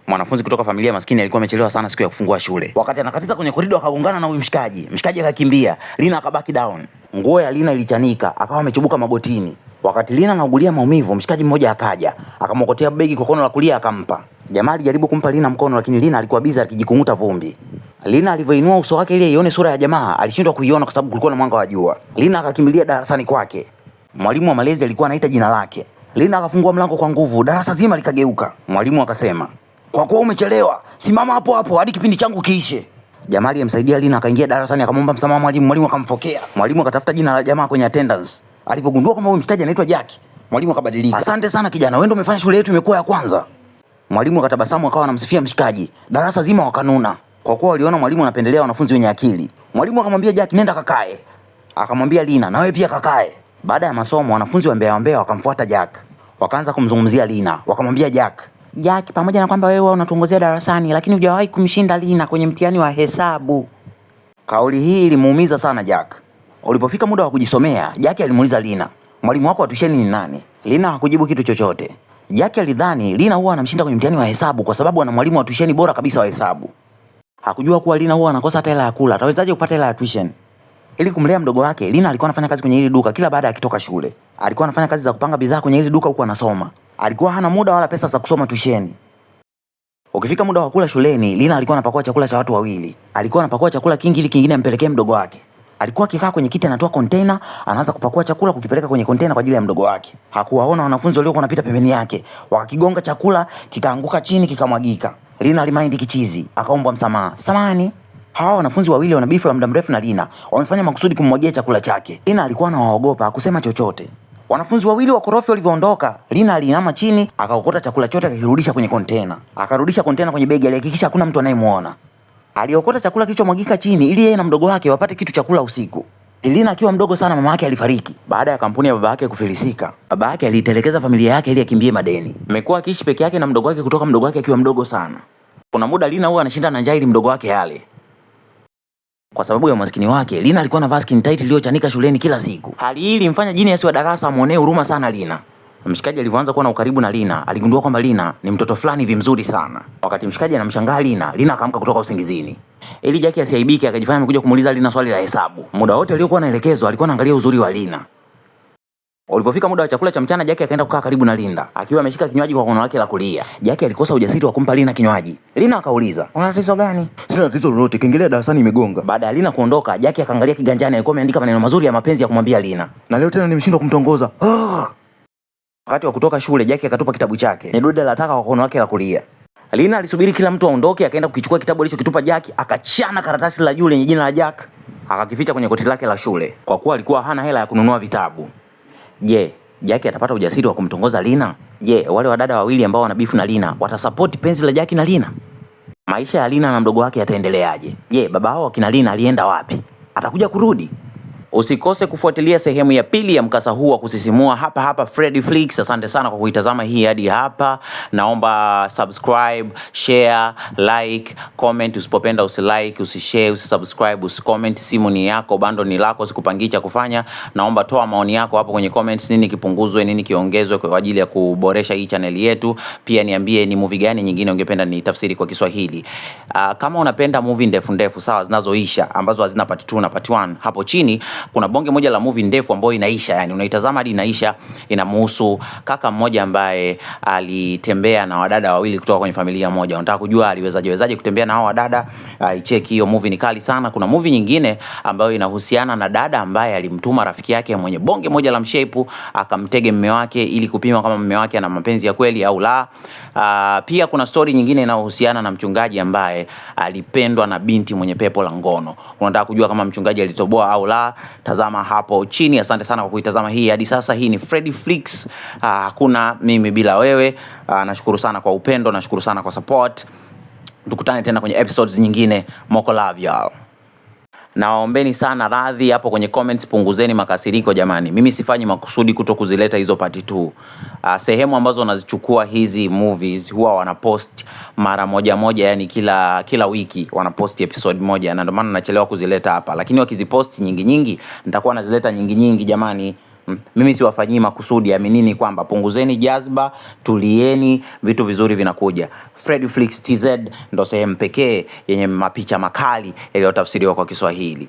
Mwanafunzi kutoka familia maskini alikuwa amechelewa sana siku ya kufungua shule. Wakati anakatiza kwenye korido akagongana na huyu mshikaji. Mshikaji akakimbia, Lina akabaki down. Nguo ya Lina ilichanika, akawa amechubuka magotini. Wakati Lina anaugulia maumivu, mshikaji mmoja akaja, akamwokotea begi kwa kono la kulia akampa. Jamaa alijaribu kumpa Lina mkono lakini Lina alikuwa busy akijikunguta vumbi. Lina alivyoinua uso wake ili aione sura ya jamaa, alishindwa kuiona kwa sababu kulikuwa na mwanga wa jua. Lina akakimbilia darasani kwake. Mwalimu wa malezi alikuwa anaita jina lake. Lina akafungua mlango kwa nguvu, darasa zima likageuka. Mwalimu akasema, "Kwa kuwa umechelewa, simama hapo hapo hadi kipindi changu kiishe." Jamaa aliyemsaidia Lina akaingia darasani akamwomba msamaha mwalimu, mwalimu akamfokea. Mwalimu akatafuta jina la jamaa kwenye attendance. Alipogundua kwamba huyu mshikaji anaitwa Jack, mwalimu akabadilika. "Asante sana kijana, wewe ndio umefanya shule yetu imekuwa ya kwanza." Mwalimu akatabasamu akawa anamsifia mshikaji. Darasa zima wakanuna. Kwa kuwa waliona mwalimu anapendelea wanafunzi wenye akili. Mwalimu akamwambia Jack, "Nenda kakae." Akamwambia Lina, "Na wewe pia kakae." Baada ya masomo wanafunzi wa mbea wakamfuata Jack. Wakaanza kumzungumzia Lina. Wakamwambia Jack, "Jack, pamoja na kwamba wewe unatuongozea darasani, lakini hujawahi kumshinda Lina kwenye mtihani wa hesabu." Kauli hii ilimuumiza sana Jack. Ulipofika muda wa kujisomea, Jack alimuuliza Lina, "Mwalimu wako wa tusheni ni nani?" Lina hakujibu kitu chochote. Jack alidhani Lina huwa anamshinda kwenye mtihani wa hesabu kwa sababu ana mwalimu wa tusheni bora kabisa wa hesabu. Hakujua kuwa Lina huwa anakosa hata hela ya kula. Atawezaje kupata hela ya tuition? Ili kumlea mdogo wake, Lina alikuwa anafanya kazi kwenye hili duka kila baada ya kitoka shule. Alikuwa anafanya kazi za kupanga bidhaa kwenye hili duka huku anasoma. Alikuwa hana muda wala pesa za kusoma tuition. Ukifika muda wa kula shuleni, Lina alikuwa anapakua chakula cha watu wawili. Alikuwa anapakua chakula kingi ili kingine ampelekee mdogo wake. Alikuwa akikaa kwenye kiti anatoa container, anaanza kupakua chakula kukipeleka kwenye container kwa ajili ya mdogo wake. Hakuwaona wanafunzi waliokuwa wanapita pembeni yake. Wakakigonga chakula, kikaanguka chini, kikamwagika. Lina alimaindi kichizi, akaomba msamaha. "Samahani." Hawa wanafunzi wawili wana beef la muda mrefu na Lina. Wamefanya makusudi kummwagia chakula chake. Lina alikuwa anawaogopa, hakusema chochote. Wanafunzi wawili wakorofi walivyoondoka, Lina aliinama chini, akaokota chakula chote akakirudisha kwenye container. Akarudisha container kwenye begi, alihakikisha hakuna mtu anayemuona. Aliokota chakula kilichomwagika chini ili yeye na mdogo wake wapate kitu chakula usiku. Lina akiwa mdogo sana, mama yake alifariki baada ya kampuni ya baba yake kufilisika. Baba yake alitelekeza familia yake ili akimbie madeni. Amekuwa akiishi peke yake na mdogo wake kutoka mdogo wake akiwa mdogo sana. Kuna muda Lina huwa anashinda na njaa ili mdogo wake ale. Kwa sababu ya umaskini wake, Lina alikuwa anavaa skin tight iliyochanika shuleni kila siku. Hali hii ilimfanya jini wa darasa amuonee huruma sana Lina. Mshikaji alivyoanza kuwa na ukaribu na Lina, aligundua kwamba Lina ni mtoto fulani hivi mzuri sana. Wakati mshikaji anamshangaa Lina, Lina akaamka kutoka usingizini. Ili Jack asiaibike akajifanya amekuja kumuuliza Lina swali la hesabu. Muda wote aliokuwa anaelekezwa alikuwa anaangalia uzuri wa Lina. Ulipofika muda wa chakula cha mchana, Jack akaenda kukaa karibu na Linda, akiwa ameshika kinywaji kwa kono lake la kulia. Jack alikosa ujasiri wa kumpa Lina kinywaji. Lina akauliza, "Una tatizo gani?" "Sina tatizo lolote, kengele darasani imegonga." Baada ya Lina kuondoka, Jack akaangalia kiganjani, alikuwa ameandika maneno mazuri ya mapenzi ya kumwambia Lina. "Na leo tena nimeshindwa kumtongoza." Wakati wa kutoka shule, Jack akatupa kitabu chake. Ni dude la taka kwa kono lake la kulia. Lina alisubiri kila mtu aondoke, akaenda kukichukua kitabu alichokitupa Jack, akachana karatasi la juu lenye jina la Jack, akakificha kwenye koti lake la shule, kwa kuwa alikuwa hana hela ya kununua vitabu. Je, Jack atapata ujasiri wa kumtongoza Lina? Je, wale wadada wawili ambao wana beef na Lina watasupport penzi la Jack na Lina? Maisha ya Lina na mdogo wake yataendeleaje? Je, baba hao kina Lina alienda wapi? Atakuja kurudi? Usikose kufuatilia sehemu ya pili ya mkasa huu wa kusisimua hapa Freddy Flix. Asante sana kwa kuitazama hii hadi hapa. Naomba subscribe, share, like, comment. Usipopenda usilike, usishare, usisubscribe, usicomment. Simu ni yako, bando ni lako, sikupangii cha kufanya. Naomba toa maoni yako hapo kwenye comments, nini kipunguzwe, nini kiongezwe kwa ajili ya kuboresha hii channel yetu. Pia niambie ni movie gani nyingine ungependa ni tafsiri kwa Kiswahili. Kama unapenda movie ndefu sawa, zinazoisha ambazo hazina part 2 na part 1, hapo chini kuna bonge moja la movie ndefu ambayo inaisha, yani unaitazama hadi inaisha. Inamhusu kaka mmoja ambaye alitembea na wadada wawili kutoka kwenye familia moja. Unataka kujua aliwezaje kutembea na hao wadada? Check hiyo movie, ni kali sana. Kuna movie nyingine ambayo inahusiana na dada ambaye alimtuma rafiki yake mwenye bonge moja la mshepu akamtege mume wake ili kupima kama mume wake ana mapenzi ya kweli au la. Pia kuna story nyingine inayohusiana na mchungaji ambaye alipendwa na binti mwenye pepo la ngono. Unataka kujua kama mchungaji alitoboa au la? Tazama hapo chini. Asante sana kwa kuitazama hii hadi sasa. Hii ni Freddy Flix. Hakuna mimi bila wewe. Nashukuru sana kwa upendo, nashukuru sana kwa support. Tukutane tena kwenye episodes nyingine. Moko love y'all. Nawaombeni sana radhi hapo kwenye comments, punguzeni makasiriko jamani. Mimi sifanyi makusudi kuto kuzileta hizo part 2. Sehemu ambazo wanazichukua hizi movies huwa wanapost mara moja, yani kila wiki wanapost episode moja, na ndio maana nachelewa kuzileta hapa. Lakini wakizipost nyingi nitakuwa nazileta nyingi jamani. Mimi siwafanyii makusudi, aminini kwamba punguzeni jazba, tulieni, vitu vizuri vinakuja. Fredflix TZ ndo sehemu pekee yenye mapicha makali yaliyotafsiriwa kwa Kiswahili.